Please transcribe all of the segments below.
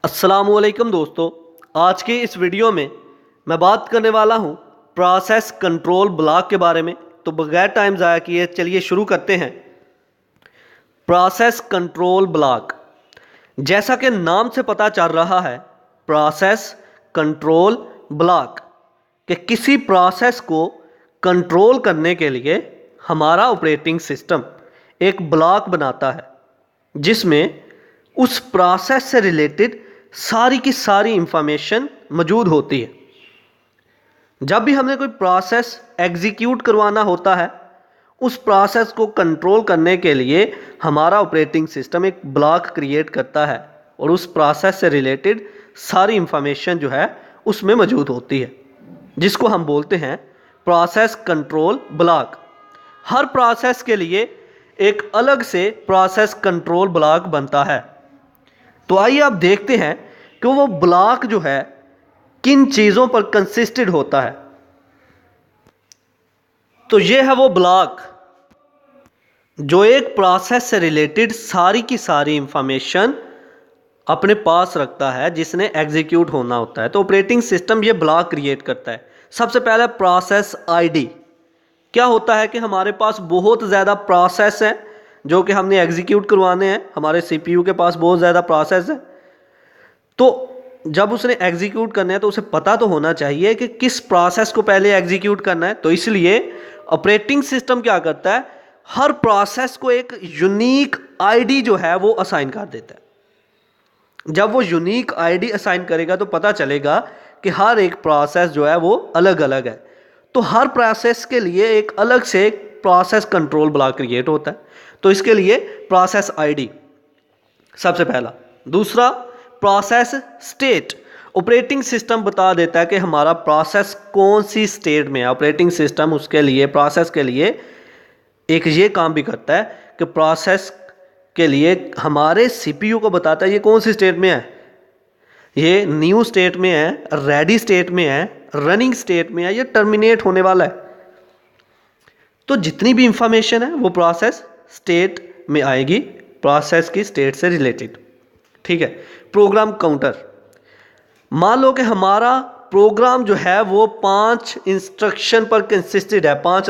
अस्सलामुअलैकुम दोस्तों, आज की इस वीडियो में मैं बात करने वाला हूं प्रोसेस कंट्रोल ब्लॉक के बारे में। तो बगैर टाइम ज़ाया किए चलिए शुरू करते हैं। प्रोसेस कंट्रोल ब्लॉक, जैसा कि नाम से पता चल रहा है, प्रोसेस कंट्रोल ब्लॉक कि किसी प्रोसेस को कंट्रोल करने के लिए हमारा ऑपरेटिंग सिस्टम एक ब्लॉक बनाता है जिसमें उस प्रोसेस से रिलेटेड सारी की सारी इंफॉर्मेशन मौजूद होती है। जब भी हमें कोई प्रोसेस एग्जीक्यूट करवाना होता है, उस प्रोसेस को कंट्रोल करने के लिए हमारा ऑपरेटिंग सिस्टम एक ब्लॉक क्रिएट करता है और उस प्रोसेस से रिलेटेड सारी इंफॉर्मेशन जो है उसमें मौजूद होती है, जिसको हम बोलते हैं प्रोसेस कंट्रोल ब्लॉक। हर प्रोसेस के लिए एक अलग से प्रोसेस कंट्रोल ब्लॉक बनता है। तो आइए आप देखते हैं कि वो ब्लॉक जो है किन चीज़ों पर कंसिस्टेड होता है। तो ये है वो ब्लॉक जो एक प्रोसेस से रिलेटेड सारी की सारी इंफॉर्मेशन अपने पास रखता है जिसने एग्जीक्यूट होना होता है। तो ऑपरेटिंग सिस्टम ये ब्लॉक क्रिएट करता है। सबसे पहले प्रोसेस आईडी। क्या होता है कि हमारे पास बहुत ज़्यादा प्रोसेस है जो कि हमने एग्जीक्यूट करवाने हैं। हमारे सीपीयू के पास बहुत ज़्यादा प्रोसेस है, तो जब उसने एग्जीक्यूट करना है तो उसे पता तो होना चाहिए कि किस प्रोसेस को पहले एग्जीक्यूट करना है। तो इसलिए ऑपरेटिंग सिस्टम क्या करता है, हर प्रोसेस को एक यूनिक आईडी जो है वो असाइन कर देता है। जब वो यूनिक आईडी असाइन करेगा तो पता चलेगा कि हर एक प्रोसेस जो है वो अलग अलग है। तो हर प्रोसेस के लिए एक अलग से प्रोसेस कंट्रोल ब्लॉक क्रिएट होता है। तो इसके लिए प्रोसेस आईडी सबसे पहला। दूसरा, प्रोसेस स्टेट। ऑपरेटिंग सिस्टम बता देता है कि हमारा प्रोसेस कौन सी स्टेट में है। ऑपरेटिंग सिस्टम उसके लिए, प्रोसेस के लिए एक ये काम भी करता है कि प्रोसेस के लिए हमारे सीपीयू को बताता है ये कौन सी स्टेट में है। ये न्यू स्टेट में है, रेडी स्टेट में है, रनिंग स्टेट में है, ये टर्मिनेट होने वाला है। तो जितनी भी इंफॉर्मेशन है वो प्रोसेस स्टेट में आएगी, प्रोसेस की स्टेट से रिलेटेड। ठीक है। प्रोग्राम काउंटर, मान लो कि हमारा प्रोग्राम जो है वो 5 इंस्ट्रक्शन पर कंसिस्टेड है, 5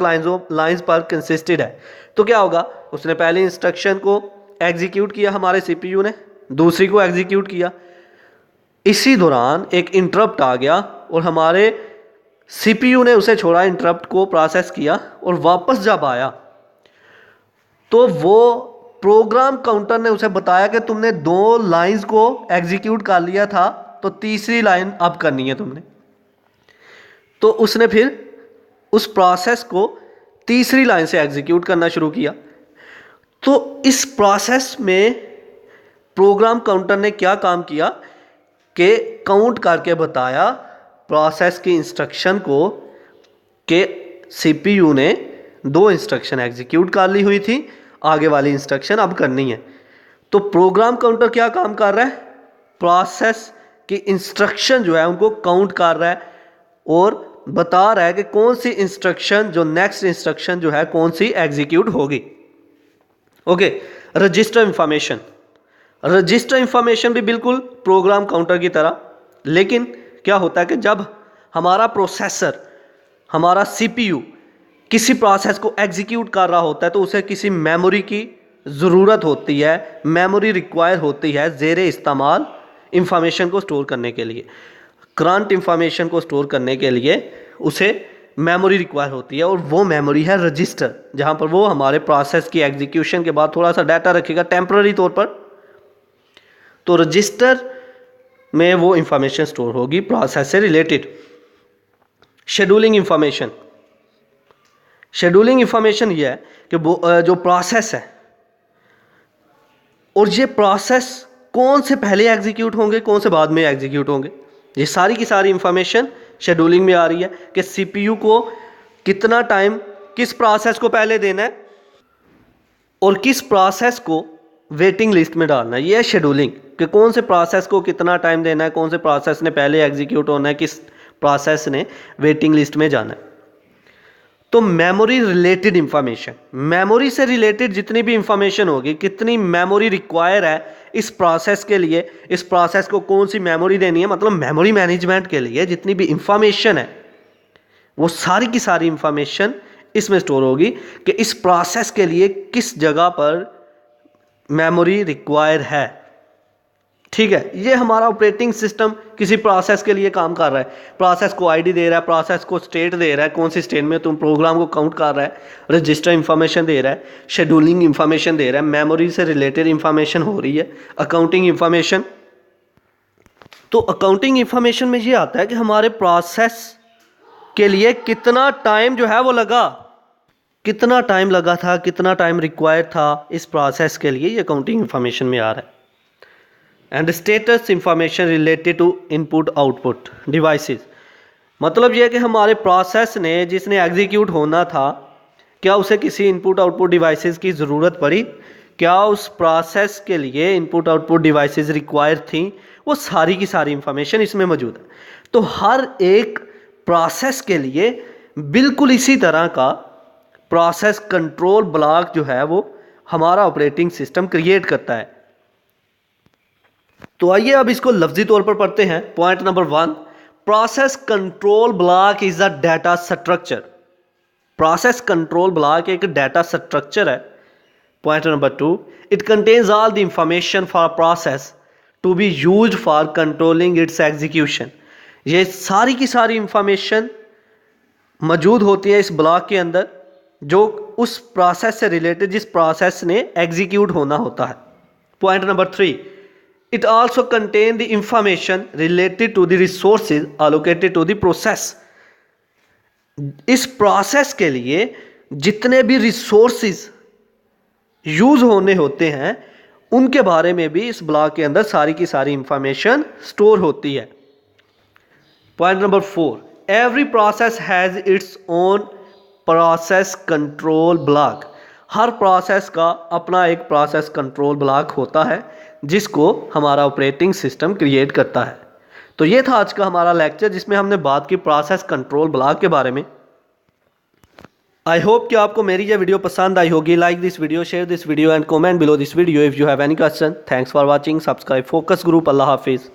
लाइंस पर कंसिस्टेड है। तो क्या होगा, उसने पहले इंस्ट्रक्शन को एग्जीक्यूट किया हमारे सीपीयू ने, दूसरी को एग्जीक्यूट किया। इसी दौरान एक इंटरप्ट आ गया और हमारे सीपीयू ने उसे छोड़ा, इंटरप्ट को प्रोसेस किया और वापस जब आया तो वो प्रोग्राम काउंटर ने उसे बताया कि तुमने 2 लाइंस को एग्जीक्यूट कर लिया था, तो तीसरी लाइन अब करनी है तुमने। तो उसने फिर उस प्रोसेस को तीसरी लाइन से एग्जीक्यूट करना शुरू किया। तो इस प्रोसेस में प्रोग्राम काउंटर ने क्या काम किया कि काउंट करके बताया प्रोसेस की इंस्ट्रक्शन को कि सीपीयू ने 2 इंस्ट्रक्शन एग्जीक्यूट कर ली हुई थी, आगे वाली इंस्ट्रक्शन अब करनी है। तो प्रोग्राम काउंटर क्या काम कर रहा है, प्रोसेस की इंस्ट्रक्शन जो है उनको काउंट कर रहा है और बता रहा है कि कौन सी इंस्ट्रक्शन, जो नेक्स्ट इंस्ट्रक्शन जो है कौन सी एग्जीक्यूट होगी। Okay. Register information, register information भी बिल्कुल प्रोग्राम काउंटर की तरह, लेकिन क्या होता है कि जब हमारा प्रोसेसर, हमारा सीपीयू किसी प्रोसेस को एग्जीक्यूट कर रहा होता है तो उसे किसी मेमोरी की ज़रूरत होती है, मेमोरी रिक्वायर होती है ज़ेरे इस्तेमाल इंफॉर्मेशन को स्टोर करने के लिए। करंट इंफॉर्मेशन को स्टोर करने के लिए उसे मेमोरी रिक्वायर होती है और वो मेमोरी है रजिस्टर, जहाँ पर वो हमारे प्रोसेस की एग्जीक्यूशन के बाद थोड़ा सा डाटा रखेगा टेम्पररी तौर पर। तो रजिस्टर में वो इंफॉर्मेशन स्टोर होगी प्रोसेस से related. Scheduling information, scheduling information ये है कि जो प्रोसेस है और ये प्रोसेस कौन से पहले एग्जीक्यूट होंगे, कौन से बाद में एग्जीक्यूट होंगे, ये सारी की सारी इंफॉर्मेशन शेड्यूलिंग में आ रही है कि सीपीयू को कितना टाइम किस प्रोसेस को पहले देना है और किस प्रोसेस को वेटिंग लिस्ट में डालना है। ये है शेड्यूलिंग कि कौन से प्रोसेस को कितना टाइम देना है, कौन से प्रोसेस ने पहले एग्जीक्यूट होना है, किस प्रोसेस ने वेटिंग लिस्ट में जाना है। तो मेमोरी रिलेटेड इंफॉर्मेशन, मेमोरी से रिलेटेड जितनी भी इंफॉर्मेशन होगी, कितनी मेमोरी रिक्वायर है इस प्रोसेस के लिए, इस प्रोसेस को कौन सी मेमोरी देनी है, मतलब मेमोरी मैनेजमेंट के लिए जितनी भी इंफॉर्मेशन है वो सारी की सारी इंफॉर्मेशन इसमें स्टोर होगी कि इस प्रोसेस के लिए किस जगह पर मेमोरी रिक्वायर है। ठीक है, ये हमारा ऑपरेटिंग सिस्टम किसी प्रोसेस के लिए काम कर रहा है, प्रोसेस को आईडी दे रहा है, प्रोसेस को स्टेट दे रहा है, कौन सी स्टेट में तुम प्रोग्राम को काउंट कर रहा है, रजिस्टर इंफॉर्मेशन दे रहा है, शेड्यूलिंग इंफॉर्मेशन दे रहा है, मेमोरी से रिलेटेड इंफॉर्मेशन हो रही है, अकाउंटिंग इंफॉर्मेशन। तो अकाउंटिंग इंफॉर्मेशन में ये आता है कि हमारे प्रोसेस के लिए कितना टाइम जो है वो लगा, कितना टाइम लगा था, कितना टाइम रिक्वायर्ड था इस प्रोसेस के लिए, ये अकाउंटिंग इंफॉर्मेशन में आ रहा है। And status information related to input output devices, मतलब यह कि हमारे प्रोसेस ने जिसने एग्जीक्यूट होना था, क्या उसे किसी इनपुट आउटपुट डिवाइसेस की ज़रूरत पड़ी, क्या उस प्रोसेस के लिए इनपुट आउटपुट डिवाइसेस रिक्वायर थी, वो सारी की सारी इंफॉर्मेशन इसमें मौजूद है। तो हर एक प्रोसेस के लिए बिल्कुल इसी तरह का प्रोसेस कंट्रोल ब्लॉक जो है वो हमारा ऑपरेटिंग सिस्टम क्रिएट करता है। तो आइए अब इसको लफ्जी तौर पर पढ़ते हैं। Point number 1, process control block is a data structure. Process control block एक डाटा स्ट्रक्चर है। Point number 2, it contains all the information for process to be used for controlling its execution. ये सारी की सारी इंफॉर्मेशन मौजूद होती है इस ब्लॉक के अंदर, जो उस प्रोसेस से रिलेटेड जिस प्रोसेस ने एग्जीक्यूट होना होता है। Point number 3, it also contain the information related to the resources allocated to the process। इस प्रोसेस के लिए जितने भी रिसोर्सेज यूज होने होते हैं उनके बारे में भी इस ब्लॉक के अंदर सारी की सारी इंफॉर्मेशन स्टोर होती है। Point number 4, every process has its own process control block. Her process का अपना एक प्रोसेस कंट्रोल ब्लॉक होता है जिसको हमारा ऑपरेटिंग सिस्टम क्रिएट करता है। तो ये था आज का हमारा लेक्चर जिसमें हमने बात की प्रोसेस कंट्रोल ब्लॉक के बारे में। आई होप कि आपको मेरी ये वीडियो पसंद आई होगी। Like this video, share this video and comment below this video if you have any question. Thanks for watching. Subscribe focus group. अल्लाह हाफिज़।